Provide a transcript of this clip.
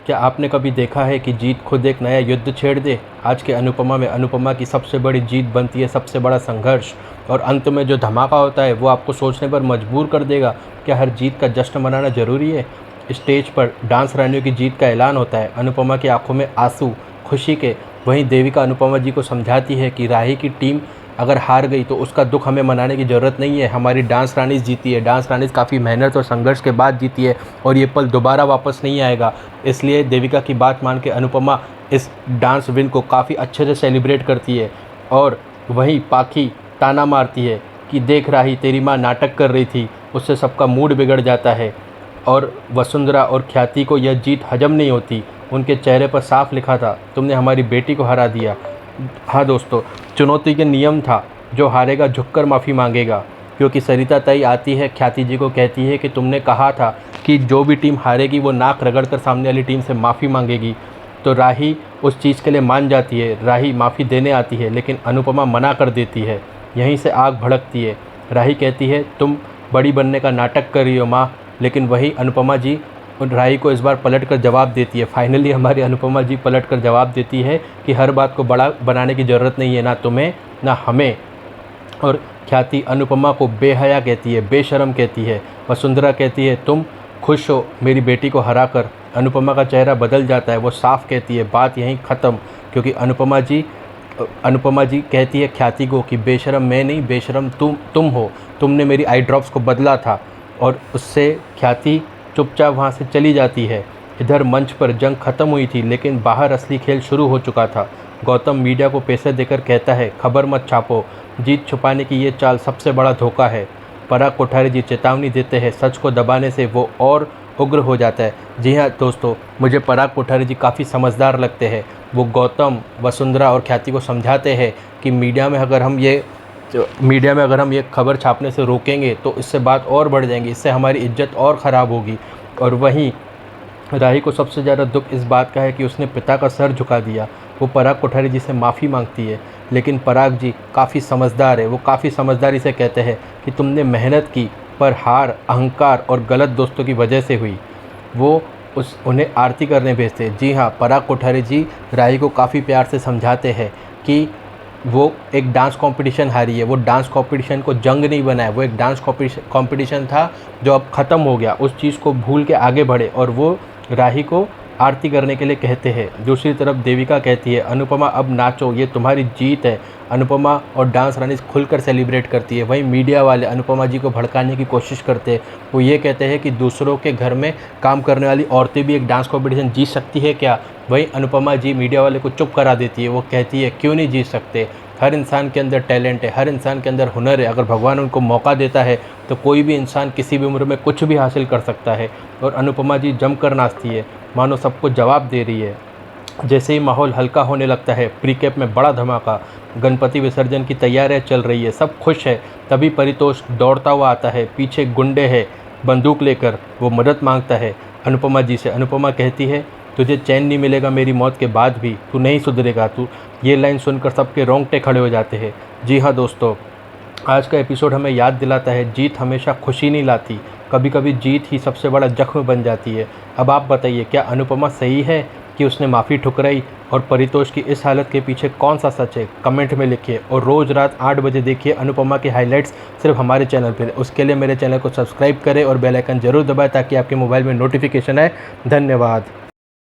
क्या आपने कभी देखा है कि जीत खुद एक नया युद्ध छेड़ दे? आज के अनुपमा में अनुपमा की सबसे बड़ी जीत बनती है सबसे बड़ा संघर्ष, और अंत में जो धमाका होता है वो आपको सोचने पर मजबूर कर देगा। क्या हर जीत का जश्न मनाना ज़रूरी है? स्टेज पर डांस रानियों की जीत का ऐलान होता है। अनुपमा की आंखों में आंसू खुशी के। वहीं देविका अनुपमा जी को समझाती है कि राही की टीम अगर हार गई तो उसका दुख हमें मनाने की ज़रूरत नहीं है। हमारी डांस रानीज़ जीती है, डांस रानीज़ काफ़ी मेहनत और संघर्ष के बाद जीती है, और ये पल दोबारा वापस नहीं आएगा। इसलिए देविका की बात मान के अनुपमा इस डांस विन को काफ़ी अच्छे से सेलिब्रेट करती है। और वहीं पाखी ताना मारती है कि देख राही, तेरी माँ नाटक कर रही थी, उससे सबका मूड बिगड़ जाता है। और वसुंधरा और ख्याति को यह जीत हजम नहीं होती। उनके चेहरे पर साफ लिखा था, तुमने हमारी बेटी को हरा दिया। हाँ दोस्तों, चुनौती के नियम था, जो हारेगा झुककर माफ़ी मांगेगा। क्योंकि सरिता ताई आती है, ख्याति जी को कहती है कि तुमने कहा था कि जो भी टीम हारेगी वो नाक रगड़ कर सामने वाली टीम से माफ़ी मांगेगी। तो राही उस चीज़ के लिए मान जाती है, राही माफ़ी देने आती है, लेकिन अनुपमा मना कर देती है। यहीं से आग भड़कती है। राही कहती है, तुम बड़ी बनने का नाटक कर रही हो माँ, लेकिन वही अनुपमा जी राही को इस बार पलट कर जवाब देती है। फाइनली हमारी अनुपमा जी पलट कर जवाब देती है कि हर बात को बड़ा बनाने की ज़रूरत नहीं है, ना तुम्हें ना हमें। और ख्याति अनुपमा को बेहया कहती है, बेशर्म कहती है। वसुंधरा कहती है, तुम खुश हो मेरी बेटी को हरा कर? अनुपमा का चेहरा बदल जाता है, वो साफ कहती है, बात यहीं ख़त्म। क्योंकि अनुपमा जी कहती है ख्याति को कि बेशर्म मैं नहीं, बेशर्म तुम हो, तुमने मेरी आई ड्रॉप्स को बदला था। और उससे ख्याति चुपचाप वहाँ से चली जाती है। इधर मंच पर जंग खत्म हुई थी, लेकिन बाहर असली खेल शुरू हो चुका था। गौतम मीडिया को पैसे देकर कहता है, खबर मत छापो, जीत छुपाने की ये चाल सबसे बड़ा धोखा है। पराग कोठारी जी चेतावनी देते हैं, सच को दबाने से वो और उग्र हो जाता है। जी हाँ दोस्तों, मुझे पराग कोठारी जी काफ़ी समझदार लगते हैं। वो गौतम, वसुंधरा और ख्याति को समझाते हैं कि मीडिया में अगर हम ये खबर छापने से रोकेंगे तो इससे बात और बढ़ जाएंगी, इससे हमारी इज्जत और ख़राब होगी। और वहीं राही को सबसे ज़्यादा दुख इस बात का है कि उसने पिता का सर झुका दिया। वो पराग कोठारी जी से माफ़ी मांगती है, लेकिन पराग जी काफ़ी समझदार है। वो काफ़ी समझदारी से कहते हैं कि तुमने मेहनत की, पर हार अहंकार और गलत दोस्तों की वजह से हुई। वो उन्हें आरती करने भेजते हैं। जी हाँ, पराग कोठारी जी राही को काफ़ी प्यार से समझाते हैं कि वो एक डांस कंपटीशन हारी है। वो डांस कंपटीशन को जंग नहीं बनाया, वो एक डांस कंपटीशन था जो अब ख़त्म हो गया। उस चीज़ को भूल के आगे बढ़े, और वो राही को आरती करने के लिए कहते हैं। दूसरी तरफ देविका कहती है, अनुपमा अब नाचो, ये तुम्हारी जीत है। अनुपमा और डांस रानी खुलकर सेलिब्रेट करती है। वहीं मीडिया वाले अनुपमा जी को भड़काने की कोशिश करते हैं। वो ये कहते हैं कि दूसरों के घर में काम करने वाली औरतें भी एक डांस कॉम्पिटिशन जीत सकती है क्या? वहीं अनुपमा जी मीडिया वाले को चुप करा देती है। वो कहती है, क्यों नहीं जीत सकते? हर इंसान के अंदर टैलेंट है, हर इंसान के अंदर हुनर है। अगर भगवान उनको मौका देता है तो कोई भी इंसान किसी भी उम्र में कुछ भी हासिल कर सकता है। और अनुपमा जी जमकर नाचती है, मानो सबको जवाब दे रही है। जैसे ही माहौल हल्का होने लगता है, प्री कैप में बड़ा धमाका, गणपति विसर्जन की तैयारियां चल रही है, सब खुश है। तभी परितोष दौड़ता हुआ आता है, पीछे गुंडे है बंदूक लेकर। वो मदद मांगता है अनुपमा जी से। अनुपमा कहती है, तुझे चैन नहीं मिलेगा मेरी मौत के बाद भी, तू नहीं सुधरेगा तू। ये लाइन सुनकर सबके रोंगटे खड़े हो जाते हैं। जी हाँ दोस्तों, आज का एपिसोड हमें याद दिलाता है, जीत हमेशा खुशी नहीं लाती, कभी कभी जीत ही सबसे बड़ा जख्म बन जाती है। अब आप बताइए, क्या अनुपमा सही है कि उसने माफ़ी ठुकराई? और परितोष की इस हालत के पीछे कौन सा सच है? कमेंट में लिखिए। और रोज़ रात 8 बजे देखिए अनुपमा के हाइलाइट्स सिर्फ हमारे चैनल पर। उसके लिए मेरे चैनल को सब्सक्राइब करें और बेल आइकन ज़रूर दबाएं ताकि आपके मोबाइल में नोटिफिकेशन आए। धन्यवाद।